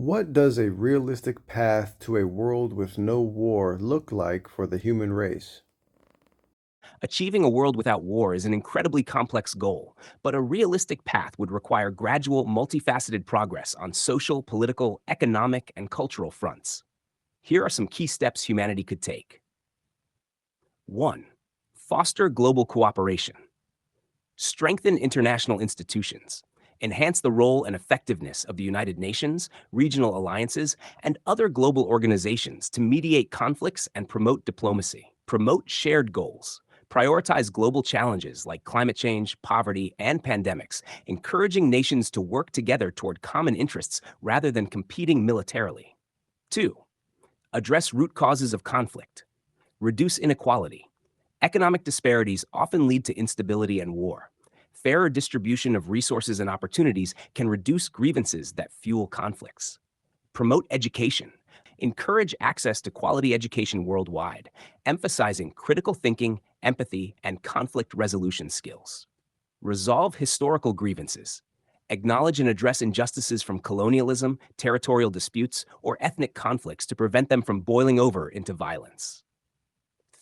What does a realistic path to a world with no war look like for the human race? Achieving a world without war is an incredibly complex goal, but a realistic path would require gradual, multifaceted progress on social, political, economic, and cultural fronts. Here are some key steps humanity could take. 1. Foster global cooperation. Strengthen international institutions. Enhance the role and effectiveness of the United Nations, regional alliances, and other global organizations to mediate conflicts and promote diplomacy. Promote shared goals. Prioritize global challenges like climate change, poverty, and pandemics, encouraging nations to work together toward common interests rather than competing militarily. 2. Address root causes of conflict. Reduce inequality. Economic disparities often lead to instability and war. Fairer distribution of resources and opportunities can reduce grievances that fuel conflicts. Promote education. Encourage access to quality education worldwide, emphasizing critical thinking, empathy, and conflict resolution skills. Resolve historical grievances. Acknowledge and address injustices from colonialism, territorial disputes, or ethnic conflicts to prevent them from boiling over into violence.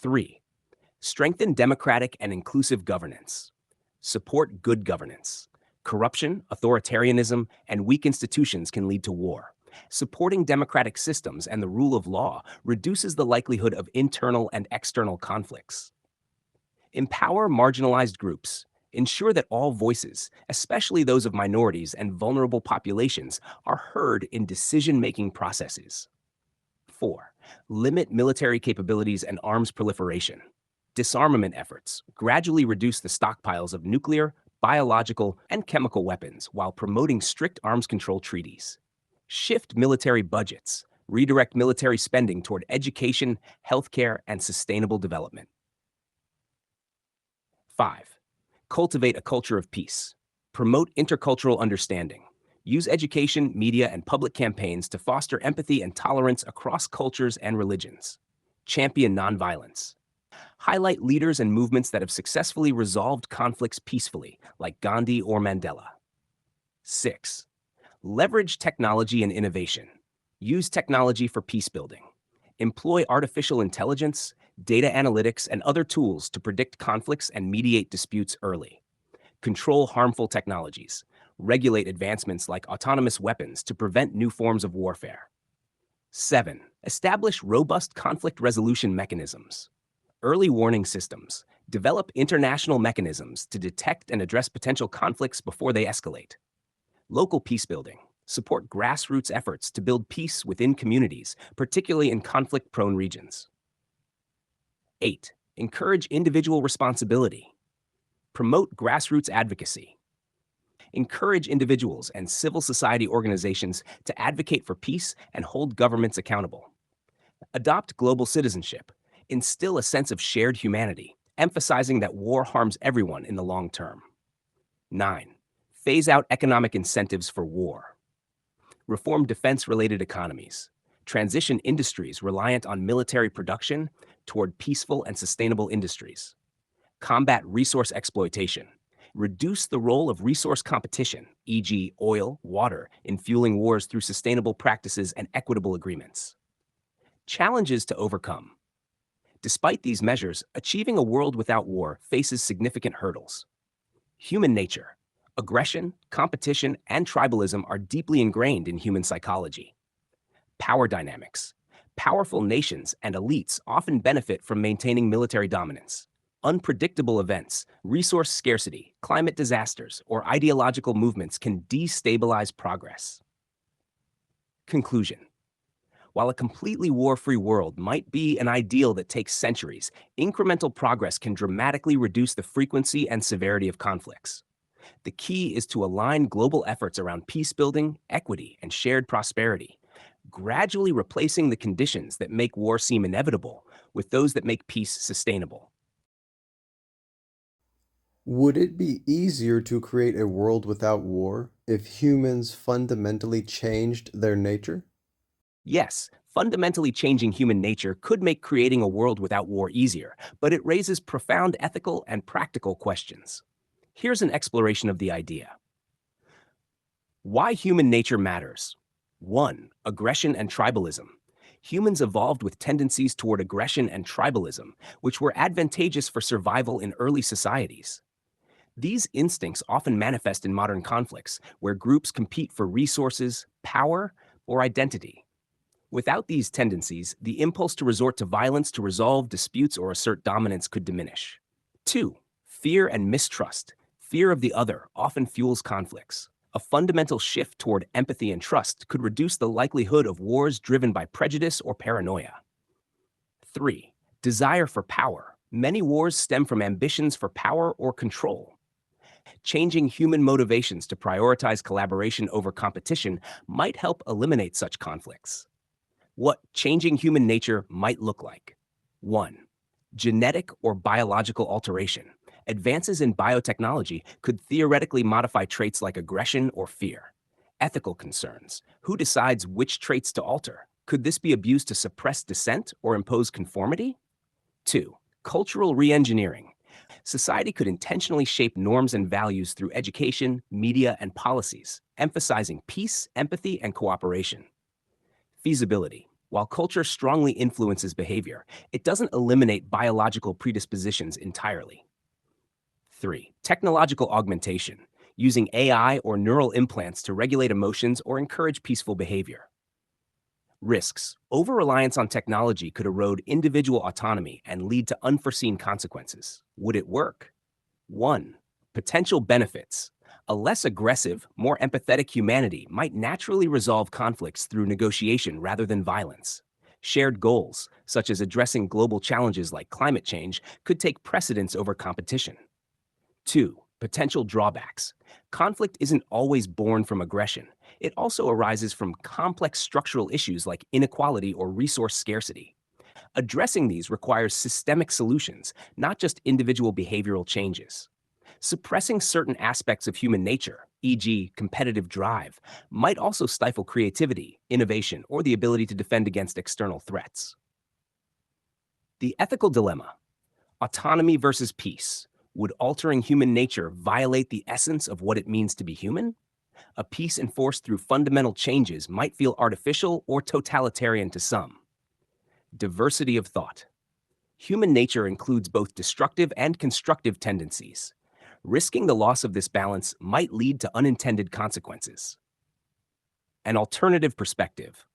3. Strengthen democratic and inclusive governance. Support good governance. Corruption, authoritarianism, and weak institutions can lead to war. Supporting democratic systems and the rule of law reduces the likelihood of internal and external conflicts. Empower marginalized groups. Ensure that all voices, especially those of minorities and vulnerable populations, are heard in decision making processes. 4. Limit military capabilities and arms proliferation. Disarmament efforts gradually reduce the stockpiles of nuclear, biological, and chemical weapons while promoting strict arms control treaties. Shift military budgets. Redirect military spending toward education, healthcare, and sustainable development. 5. Cultivate a culture of peace. Promote intercultural understanding. Use education, media, and public campaigns to foster empathy and tolerance across cultures and religions. Champion nonviolence. Highlight leaders and movements that have successfully resolved conflicts peacefully, like Gandhi or Mandela. 6. Leverage technology and innovation. Use technology for peace building. Employ artificial intelligence, data analytics, and other tools to predict conflicts and mediate disputes early. Control harmful technologies. Regulate advancements like autonomous weapons to prevent new forms of warfare. 7. Establish robust conflict resolution mechanisms. Early warning systems. Develop international mechanisms to detect and address potential conflicts before they escalate. Local peace building. Support grassroots efforts to build peace within communities, particularly in conflict prone regions. 8. Encourage individual responsibility. Promote grassroots advocacy. Encourage individuals and civil society organizations to advocate for peace and hold governments accountable. Adopt global citizenship. Instill a sense of shared humanity, emphasizing that war harms everyone in the long term. 9. Phase out economic incentives for war. Reform defense-related economies. Transition industries reliant on military production toward peaceful and sustainable industries. Combat resource exploitation. Reduce the role of resource competition, e.g., oil, water, in fueling wars through sustainable practices and equitable agreements. Challenges to overcome. Despite these measures, achieving a world without war faces significant hurdles. Human nature, aggression, competition, and tribalism are deeply ingrained in human psychology. Power dynamics. Powerful nations and elites often benefit from maintaining military dominance. Unpredictable events, resource scarcity, climate disasters, or ideological movements can destabilize progress. Conclusion. While a completely war-free world might be an ideal that takes centuries, incremental progress can dramatically reduce the frequency and severity of conflicts. The key is to align global efforts around peace building, equity, and shared prosperity, gradually replacing the conditions that make war seem inevitable with those that make peace sustainable. Would it be easier to create a world without war if humans fundamentally changed their nature? Yes, fundamentally changing human nature could make creating a world without war easier, but it raises profound ethical and practical questions. Here's an exploration of the idea. Why human nature matters. 1. Aggression and tribalism. Humans evolved with tendencies toward aggression and tribalism, which were advantageous for survival in early societies. These instincts often manifest in modern conflicts, where groups compete for resources, power, or identity. Without these tendencies, the impulse to resort to violence to resolve disputes or assert dominance could diminish. 2. Fear and mistrust. Fear of the other often fuels conflicts. A fundamental shift toward empathy and trust could reduce the likelihood of wars driven by prejudice or paranoia. 3. Desire for power. Many wars stem from ambitions for power or control. Changing human motivations to prioritize collaboration over competition might help eliminate such conflicts. What changing human nature might look like. 1. Genetic or biological alteration. Advances in biotechnology could theoretically modify traits like aggression or fear. Ethical concerns. Who decides which traits to alter? Could this be abused to suppress dissent or impose conformity? 2. Cultural reengineering. Society could intentionally shape norms and values through education, media, and policies, emphasizing peace, empathy, and cooperation. Feasibility. While culture strongly influences behavior, it doesn't eliminate biological predispositions entirely. 3. Technological augmentation, using AI or neural implants to regulate emotions or encourage peaceful behavior. Risks. Over-reliance on technology could erode individual autonomy and lead to unforeseen consequences. Would it work? 1. Potential benefits. A less aggressive, more empathetic humanity might naturally resolve conflicts through negotiation rather than violence. Shared goals, such as addressing global challenges like climate change, could take precedence over competition. 2. Potential drawbacks. Conflict isn't always born from aggression. It also arises from complex structural issues like inequality or resource scarcity. Addressing these requires systemic solutions, not just individual behavioral changes. Suppressing certain aspects of human nature, e.g., competitive drive, might also stifle creativity, innovation, or the ability to defend against external threats. The ethical dilemma: autonomy versus peace. Would altering human nature violate the essence of what it means to be human? A peace enforced through fundamental changes might feel artificial or totalitarian to some. Diversity of thought. Human nature includes both destructive and constructive tendencies. Risking the loss of this balance might lead to unintended consequences. An alternative perspective.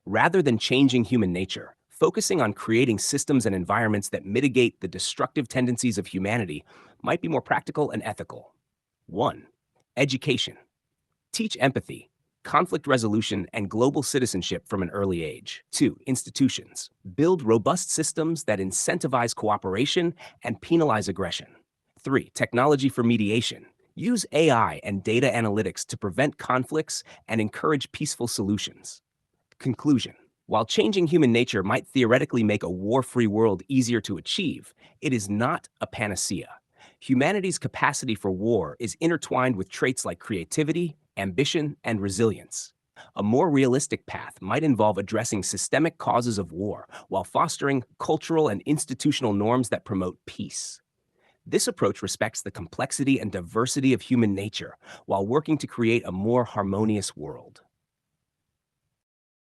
Rather than changing human nature, focusing on creating systems and environments that mitigate the destructive tendencies of humanity might be more practical and ethical. 1. Education. Teach empathy, conflict resolution, and global citizenship from an early age. 2. Institutions. Build robust systems that incentivize cooperation and penalize aggression. 3. Technology for mediation. Use AI and data analytics to prevent conflicts and encourage peaceful solutions. Conclusion. While changing human nature might theoretically make a war-free world easier to achieve, it is not a panacea. Humanity's capacity for war is intertwined with traits like creativity, ambition, and resilience. A more realistic path might involve addressing systemic causes of war while fostering cultural and institutional norms that promote peace. This approach respects the complexity and diversity of human nature while working to create a more harmonious world.